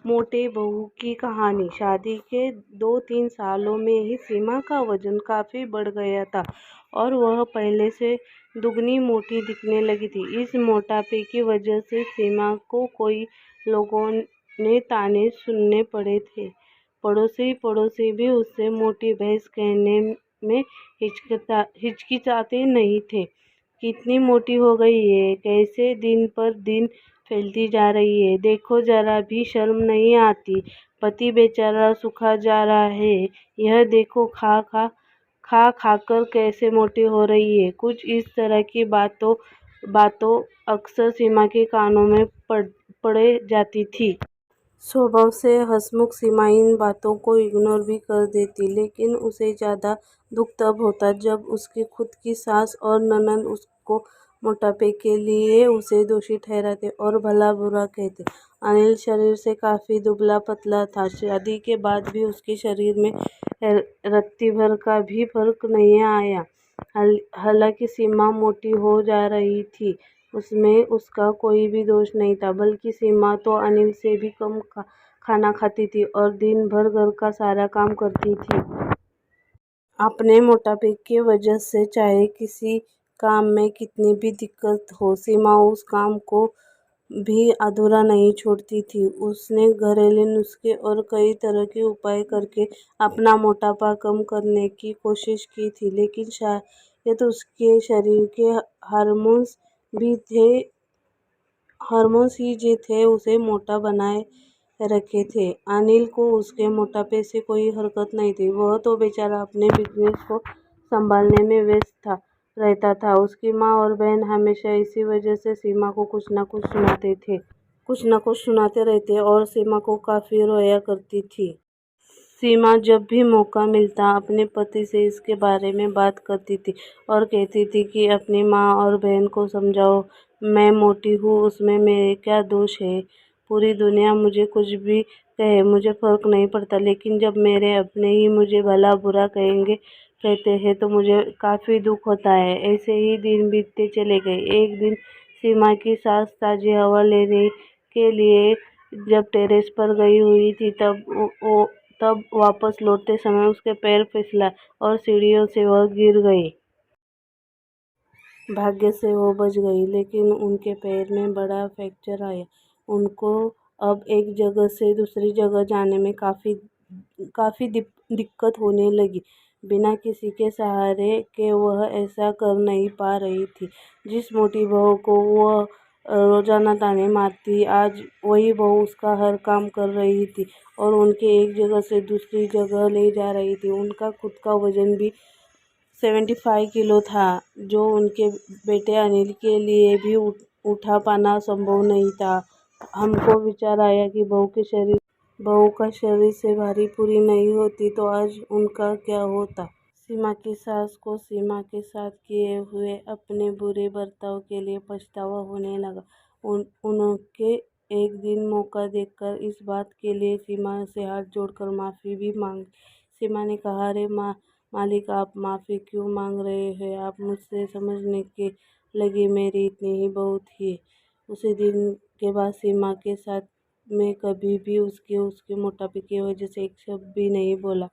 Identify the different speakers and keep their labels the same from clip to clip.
Speaker 1: मोटे बहू की कहानी। शादी के 2-3 सालों में ही सीमा का वजन काफी बढ़ गया था और वह पहले से दुगनी मोटी दिखने लगी थी। इस मोटापे की वजह से सीमा को कई लोगों ने ताने सुनने पड़े थे। पड़ोसी भी उससे मोटी भैंस कहने में हिचकिचाते नहीं थे। कितनी मोटी हो गई है, कैसे दिन पर दिन फैलती जा रही है, देखो जरा भी शर्म नहीं आती, पति बेचारा सूखा जा रहा है, यह देखो खा कर कैसे मोटी हो रही है। कुछ इस तरह की बातों अक्सर सीमा के कानों में पड़ जाती थी। स्वभाव से हंसमुख सीमा इन बातों को इग्नोर भी कर देती, लेकिन उसे ज्यादा दुख तब होता जब उसकी खुद की सास और ननद उसको मोटापे के लिए उसे दोषी ठहराते और भला बुरा कहते। अनिल शरीर से काफी दुबला पतला था। शादी के बाद भी उसके शरीर में रत्ती भर का भी फर्क नहीं आया। हालांकि सीमा मोटी हो जा रही थी, उसमें उसका कोई भी दोष नहीं था, बल्कि सीमा तो अनिल से भी कम खाना खाती थी और दिन भर घर का सारा काम करती थी। अपने मोटापे की वजह से चाहे किसी काम में कितनी भी दिक्कत हो, सीमा उस काम को भी अधूरा नहीं छोड़ती थी। उसने घरेलू नुस्खे और कई तरह के उपाय करके अपना मोटापा कम करने की कोशिश की थी, लेकिन शायद उसके शरीर के हार्मोन्स ही जो थे उसे मोटा बनाए रखे थे। अनिल को उसके मोटापे से कोई हरकत नहीं थी। वह तो बेचारा अपने बिजनेस को संभालने में व्यस्त रहता था। उसकी माँ और बहन हमेशा इसी वजह से सीमा को कुछ न कुछ सुनाते रहते और सीमा को काफी रोया करती थी। सीमा जब भी मौका मिलता अपने पति से इसके बारे में बात करती थी और कहती थी कि अपनी माँ और बहन को समझाओ, मैं मोटी हूँ, उसमें मेरे क्या दोष है, पूरी दुनिया मुझे कुछ भी कहे, मुझे फर्क नहीं पड़ता, लेकिन जब मेरे अपने ही मुझे भला बुरा कहते हैं तो मुझे काफी दुख होता है। ऐसे ही दिन बीतते चले गए। एक दिन सीमा की सास ताजी हवा लेने के लिए जब टेरेस पर गई हुई थी, तब वापस लौटते समय उसके पैर फिसला और सीढ़ियों से वह गिर गई। भाग्य से वो बच गई, लेकिन उनके पैर में बड़ा फ्रैक्चर आया। उनको अब एक जगह से दूसरी जगह जाने में काफी दिक्कत होने लगी। बिना किसी के सहारे के वह ऐसा कर नहीं पा रही थी। जिस मोटी बहू को वह रोजाना ताने मारती, आज वही बहू उसका हर काम कर रही थी और उनके एक जगह से दूसरी जगह ले जा रही थी। उनका खुद का वजन भी 75 किलो था, जो उनके बेटे अनिल के लिए भी उठा पाना संभव नहीं था। हमको विचार आया कि बहू का शरीर से भारी पूरी नहीं होती तो आज उनका क्या होता। सीमा की सास को सीमा के साथ किए हुए अपने बुरे बर्ताव के लिए पछतावा होने लगा। उनके एक दिन मौका देखकर इस बात के लिए सीमा से हाथ जोड़कर माफी भी मांगी। सीमा ने कहा, अरे मालिक, आप माफी क्यों मांग रहे हैं, आप मुझसे समझने के लगे, मेरी इतनी ही बहुत ही। उसी दिन के बाद सीमा के साथ मैं कभी भी उसके मोटापे की वजह से एक शब्द भी नहीं बोला,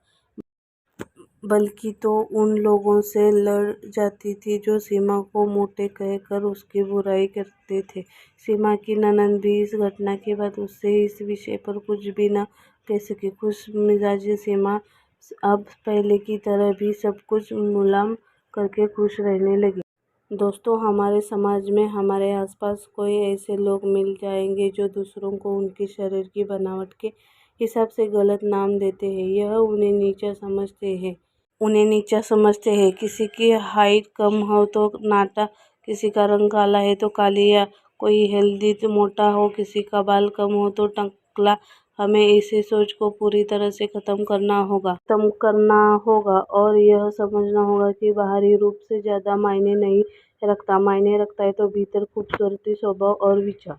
Speaker 1: बल्कि तो उन लोगों से लड़ जाती थी जो सीमा को मोटे कहकर उसकी बुराई करते थे। सीमा की ननद भी इस घटना के बाद उससे इस विषय पर कुछ भी न कह सकी। खुश मिजाजी सीमा अब पहले की तरह भी सब कुछ मुलायम करके खुश रहने लगी। दोस्तों, हमारे समाज में हमारे आसपास कोई ऐसे लोग मिल जाएंगे जो दूसरों को उनके शरीर की बनावट के हिसाब से गलत नाम देते हैं। यह उन्हें नीचा समझते हैं। किसी की हाइट कम हो तो नाटा, किसी का रंग काला है तो काली, या कोई हेल्दी तो मोटा हो, किसी का बाल कम हो तो टकला। हमें इसी सोच को पूरी तरह से खत्म करना होगा और यह समझना होगा कि बाहरी रूप से ज्यादा मायने नहीं रखता। मायने रखता है तो भीतर खूबसूरती, स्वभाव और विचार।